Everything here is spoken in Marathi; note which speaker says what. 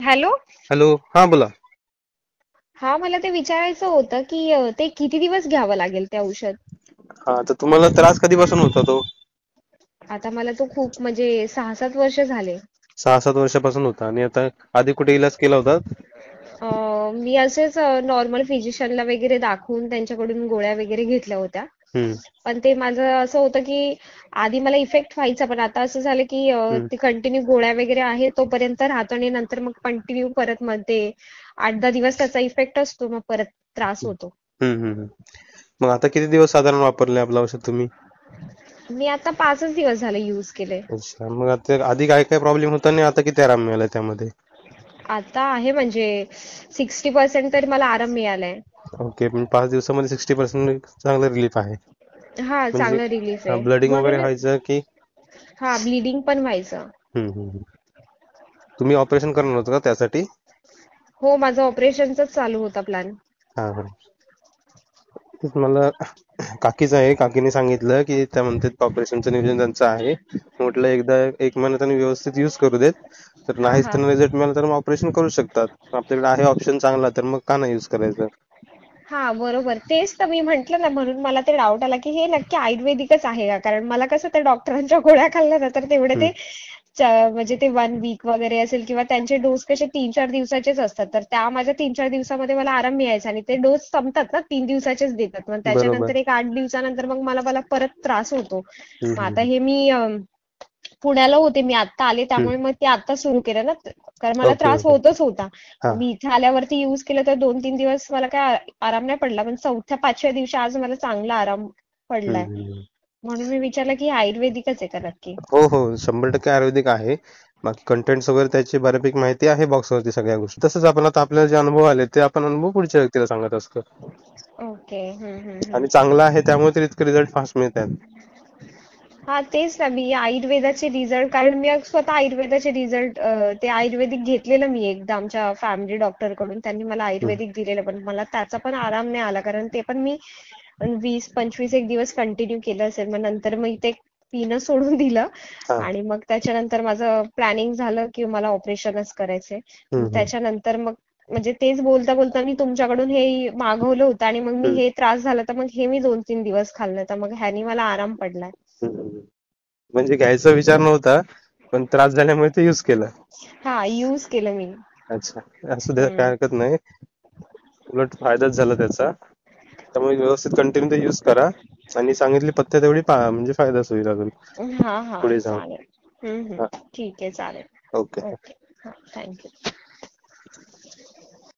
Speaker 1: हॅलो.
Speaker 2: हॅलो, हा बोला.
Speaker 1: हा, मला ते विचारायचं होतं की ते किती दिवस घ्यावं लागेल ते औषध?
Speaker 2: हा, तर तुम्हाला त्रास कधीपासून होता तो?
Speaker 1: आता मला तो खूप म्हणजे 6-7 वर्ष झाले.
Speaker 2: 6-7 वर्षापासून होता आणि आता आधी कुठे इलाज केला होता?
Speaker 1: मी असेच नॉर्मल फिजिशियनला वगैरे दाखवून त्यांच्याकडून गोळ्या वगैरे घेतल्या होत्या.
Speaker 2: हम्म.
Speaker 1: पण ते माझं असं होतं की आधी मला इफेक्ट व्हायचा, पण आता असं झालं की
Speaker 2: हम्म.
Speaker 1: ते कंटिन्यू गोळ्या वगैरे आहे तोपर्यंत राहतो आणि नंतर मग कंटिन्यू परत मग ते 8-10 दिवस त्याचा इफेक्ट असतो, मग परत त्रास होतो.
Speaker 2: हम्म. हम्म. मग आता किती दिवस साधारण वापरले आपलं औषध तुम्ही?
Speaker 1: मी आता 5च दिवस झाले यूज केले.
Speaker 2: अच्छा, मग आता आधी काय काय प्रॉब्लेम होता आणि आता किती आराम मिळाला त्यामध्ये?
Speaker 1: आता आहे म्हणजे 60% तरी मला आराम मिळालाय.
Speaker 2: ओके, पण 5 दिवसामध्ये 60% चांगलं रिलीफ आहे.
Speaker 1: हा,
Speaker 2: म्हणजे
Speaker 1: चांगला रिलीफ आहे
Speaker 2: ब्लडिंग वगैरे
Speaker 1: म्हणून.
Speaker 2: व्हायचं की?
Speaker 1: हा, ब्लिडिंग पण व्हायचं.
Speaker 2: हम्म. तुम्ही ऑपरेशन करणार होता का त्यासाठी?
Speaker 1: हो, माझं ऑपरेशनचाच चालू होता प्लॅन.
Speaker 2: हा हा. तेच मला काकीच आहे, काकीने सांगितलं की त्या म्हणतात ऑपरेशनचं नियोजन त्यांचं आहे. म्हटलं एकदा 1 महिना त्यांनी व्यवस्थित युज करू देत, तर
Speaker 1: हा
Speaker 2: नाहीच
Speaker 1: हा.
Speaker 2: त्यांना रिझल्ट मिळाला तर मग ऑपरेशन करू शकतात. आपल्याकडे आहे ऑप्शन चांगला, तर मग का नाही युज करायचं?
Speaker 1: हा, बरोबर. तेच तर मी म्हंटल ना, म्हणून मला ते डाऊट आला की हे नक्की आयुर्वेदिकच आहे का? कारण मला कसं त्या डॉक्टरांच्या गोळ्या खाल्ल्या ना, तर तेवढे
Speaker 2: हम्म.
Speaker 1: ते म्हणजे ते 1 वीक वगैरे असेल किंवा त्यांचे डोस कसे 3-4 दिवसाचेच असतात. तर त्या माझ्या 3-4 दिवसामध्ये मला आराम मिळायचा आणि ते डोस संपतात ना, 3 दिवसाचेच देतात. मग
Speaker 2: बरोबर.
Speaker 1: त्याच्यानंतर एक 8 दिवसानंतर मग मला परत त्रास होतो.
Speaker 2: हम्म.
Speaker 1: मग आता
Speaker 2: हम्म.
Speaker 1: हे मी पुण्याला होते, मी आता आले,
Speaker 2: हम्म.
Speaker 1: त्यामुळे मग ते आता सुरू केलं ना. कारण मला
Speaker 2: ओके
Speaker 1: त्रास
Speaker 2: ओके.
Speaker 1: होतच होता.
Speaker 2: हा.
Speaker 1: मग मी इथे आल्यावरती युज केलं तर 2-3 दिवस मला काय आराम नाही पडला, पण 4थ्या-5व्या दिवशी आज मला चांगला आराम पडलाय.
Speaker 2: हम्म.
Speaker 1: म्हणून मी विचारलं की हे आयुर्वेदिकच आहे का नक्की?
Speaker 2: हो हो, 100% आयुर्वेदिक आहे. बाकी कंटेंट्स वगैरे त्याची बऱ्यापैकी माहिती आहे बॉक्सवरती सगळ्या गोष्टी. तसंच आपण आता आपल्याला जे अनुभव आले ते आपण अनुभव पुढच्या व्यक्तीला सांगत असतो.
Speaker 1: ओके.
Speaker 2: आणि चांगलं आहे त्यामुळे तर इतके रिझल्ट फास्ट मिळतात.
Speaker 1: हा, तेच ना. मी आयुर्वेदाचे रिझल्ट, कारण मी स्वतः आयुर्वेदाचे रिझल्ट, ते आयुर्वेदिक घेतलेलं मी एकदा आमच्या फॅमिली डॉक्टर कडून. त्यांनी मला
Speaker 2: हम्म.
Speaker 1: आयुर्वेदिक दिलेलं, पण मला त्याचा पण आराम नाही आला, कारण ते पण मी 20-25 एक दिवस कंटिन्यू केलं असेल. मग नंतर मी ते पिणं सोडून दिलं
Speaker 2: हा.
Speaker 1: आणि मग त्याच्यानंतर माझं प्लॅनिंग झालं की मला ऑपरेशनच करायचंय. मग
Speaker 2: हम्म.
Speaker 1: त्याच्यानंतर मग म्हणजे तेच बोलता बोलता मी तुमच्याकडून हे मागवलं होतं आणि मग मी
Speaker 2: हम्म.
Speaker 1: हे त्रास झाला तर मग हे मी 2-3 दिवस खाल्लं, तर मग ह्यानी मला आराम पडलाय.
Speaker 2: हम्म. म्हणजे घ्यायचा विचार नव्हता, पण त्रास झाल्यामुळे ते युज केलं.
Speaker 1: हा, यूज केलं मी.
Speaker 2: अच्छा, असू द्या, काय
Speaker 1: हम्म.
Speaker 2: हरकत नाही. उलट फायदाच झाला त्याचा. त्यामुळे व्यवस्थित कंटिन्यू ते युज करा आणि सांगितली पथ्य तेवढी पाळा, म्हणजे फायदाच होईल अजून
Speaker 1: हा हा,
Speaker 2: पुढे जाऊन.
Speaker 1: चालेल.
Speaker 2: हा.
Speaker 1: ठीक आहे, चालेल.
Speaker 2: ओके.
Speaker 1: ओके. हा, थँक्यू.